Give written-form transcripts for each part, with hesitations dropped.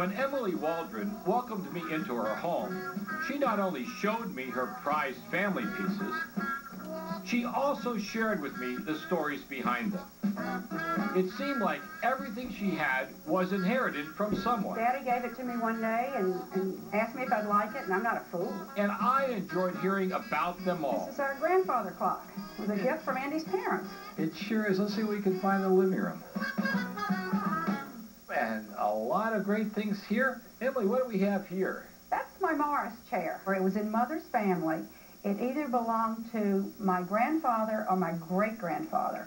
When Emily Waldron welcomed me into her home, she not only showed me her prized family pieces, she also shared with me the stories behind them. It seemed like everything she had was inherited from someone. Daddy gave it to me one day and asked me if I'd like it, and I'm not a fool. And I enjoyed hearing about them all. This is our grandfather clock. It was a gift from Andy's parents. It sure is. Let's see what we can find in the living room. And a lot of great things here. Emily, what do we have here? That's my Morris chair. It was in Mother's family. It either belonged to my grandfather or my great-grandfather.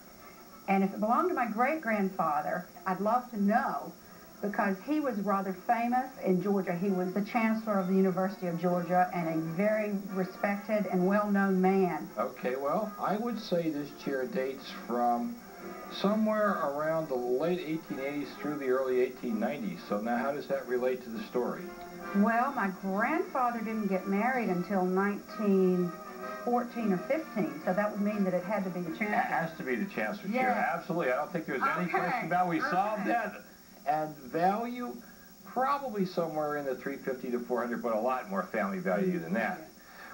And if it belonged to my great-grandfather, I'd love to know, because he was rather famous in Georgia. He was the chancellor of the University of Georgia and a very respected and well-known man. Okay, well, I would say this chair dates from somewhere around the late 1880s through the early 1890s. So now how does that relate to the story? Well, my grandfather didn't get married until 1914 or 15, so that would mean that it had to be the chancellor. It has to be the chancellor Yeah. chair, absolutely. I don't think there's any question about it. We solved that. And value, probably somewhere in the 350 to 400, but a lot more family value than that.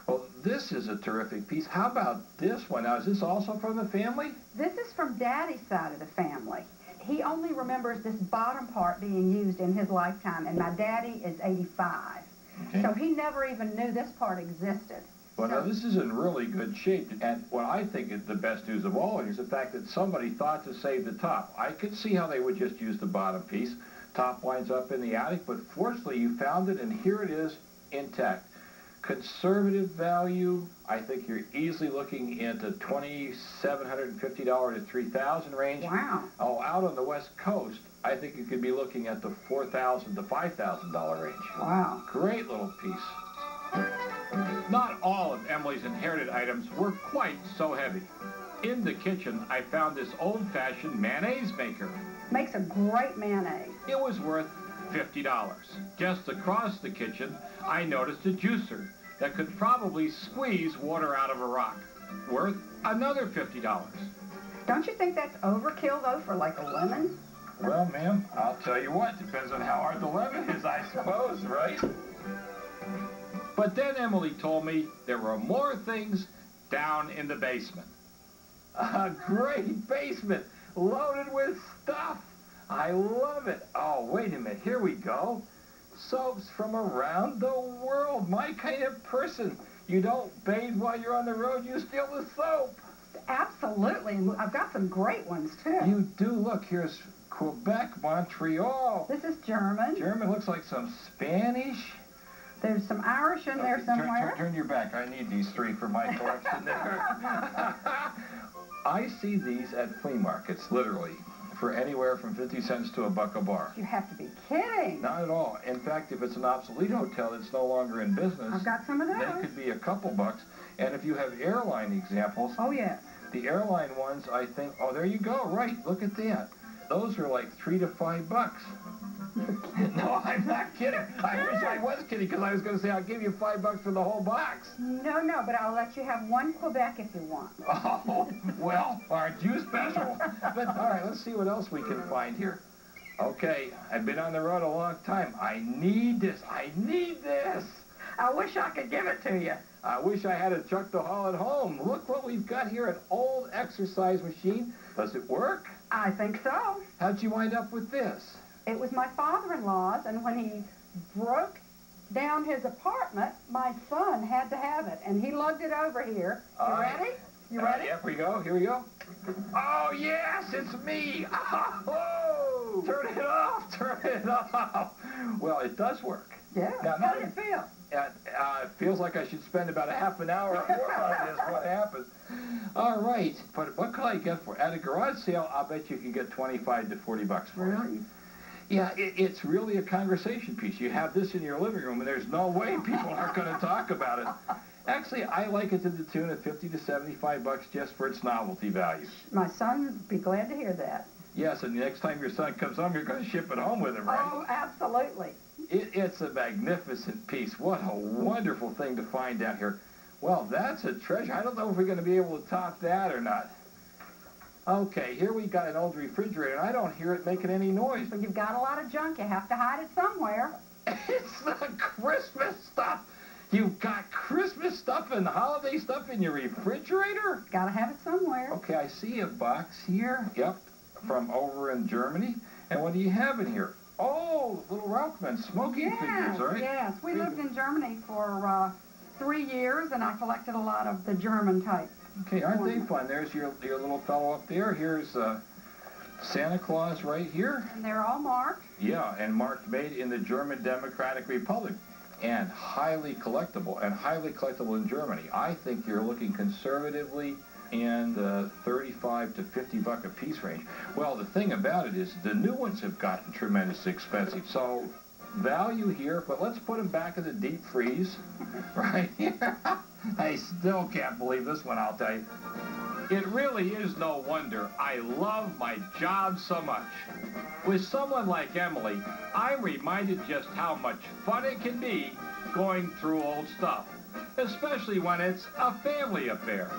Well, this is a terrific piece. How about this one? Now, is this also from the family? This is from Daddy's side of the family. He only remembers this bottom part being used in his lifetime, and my daddy is 85. Okay. So he never even knew this part existed. Well, now, this is in really good shape, and what I think is the best news of all is the fact that somebody thought to save the top. I could see how they would just use the bottom piece. Top winds up in the attic, but fortunately you found it, and here it is intact. Conservative value, I think you're easily looking into $2,750 to $3,000 range. Wow. Oh, out on the West Coast, I think you could be looking at the $4,000 to $5,000 range. Wow. Great little piece. Not all of Emily's inherited items were quite so heavy. In the kitchen, I found this old-fashioned mayonnaise maker. Makes a great mayonnaise. It was worth $50. Just across the kitchen, I noticed a juicer that could probably squeeze water out of a rock. Worth another $50. Don't you think that's overkill, though, for like a lemon? Well, ma'am, I'll tell you what. Depends on how hard the lemon is, I suppose, right? But then Emily told me there were more things down in the basement. A great basement loaded with stuff. I love it. Oh, wait a minute. Here we go. Soaps from around the world. My kind of person. You don't bathe while you're on the road. You steal the soap. Absolutely. And I've got some great ones, too. You do. Look, here's Quebec, Montreal. This is German. German looks like some Spanish. There's some Irish in there somewhere. Turn your back. I need these three for my collection there. I see these at flea markets, literally, for anywhere from 50 cents to $1 a bar. You have to be kidding. Not at all. In fact, if it's an obsolete hotel that's no longer in business, I've got some of those. they could be a couple bucks. And if you have airline examples, oh, yes. The airline ones, I think, oh, there you go, right, look at that. Those are like $3 to $5. No, I'm not kidding. I wish I was kidding, because I was going to say I'll give you $5 for the whole box. No, but I'll let you have one Quebec if you want. Oh, well, aren't you special? But all right, let's see what else we can find here. Okay, I've been on the road a long time. I need this. I need this. I wish I could give it to you. I wish I had a truck to haul it home. Look what we've got here, an old exercise machine. Does it work? I think so. How'd you wind up with this? It was my father-in-law's, and when he broke down his apartment, my son had to have it, and he lugged it over here. You ready? You ready? Here we go. Here we go. Oh, yes, it's me. Oh, turn it off. Turn it off. Well, it does work. Yeah. Now, how did it feel? It feels like I should spend about a half an hour or more on this. What happens? All right. But what could I get for it? At a garage sale, I'll bet you can get 25 to 40 bucks for it. Really? Yeah, it's really a conversation piece. You have this in your living room, and there's no way people aren't going to talk about it. Actually, I like it to the tune of 50 to 75 bucks just for its novelty value. My son would be glad to hear that. Yes, and the next time your son comes home, you're going to ship it home with him, right? Oh, absolutely. It's a magnificent piece. What a wonderful thing to find out here. Well, that's a treasure. I don't know if we're going to be able to top that or not. Okay, here we got an old refrigerator, and I don't hear it making any noise. But you've got a lot of junk. You have to hide it somewhere. It's the Christmas stuff. You've got Christmas stuff and holiday stuff in your refrigerator? Got to have it somewhere. Okay, I see a box here. Yep, from over in Germany. And what do you have in here? Oh, little Rauchman smoking figures, right? Yes, we lived in Germany for 3 years, and I collected a lot of the German type. Okay, aren't they fun? There's your little fellow up there. Here's Santa Claus right here. And they're all marked. Yeah, and marked made in the German Democratic Republic. And highly collectible in Germany. I think you're looking conservatively in the 35 to 50 buck a piece range. Well, the thing about it is the new ones have gotten tremendously expensive. So value here, but let's put them back in the deep freeze right here. I still can't believe this one, I'll tell you. It really is no wonder I love my job so much. With someone like Emily, I'm reminded just how much fun it can be going through old stuff, especially when it's a family affair.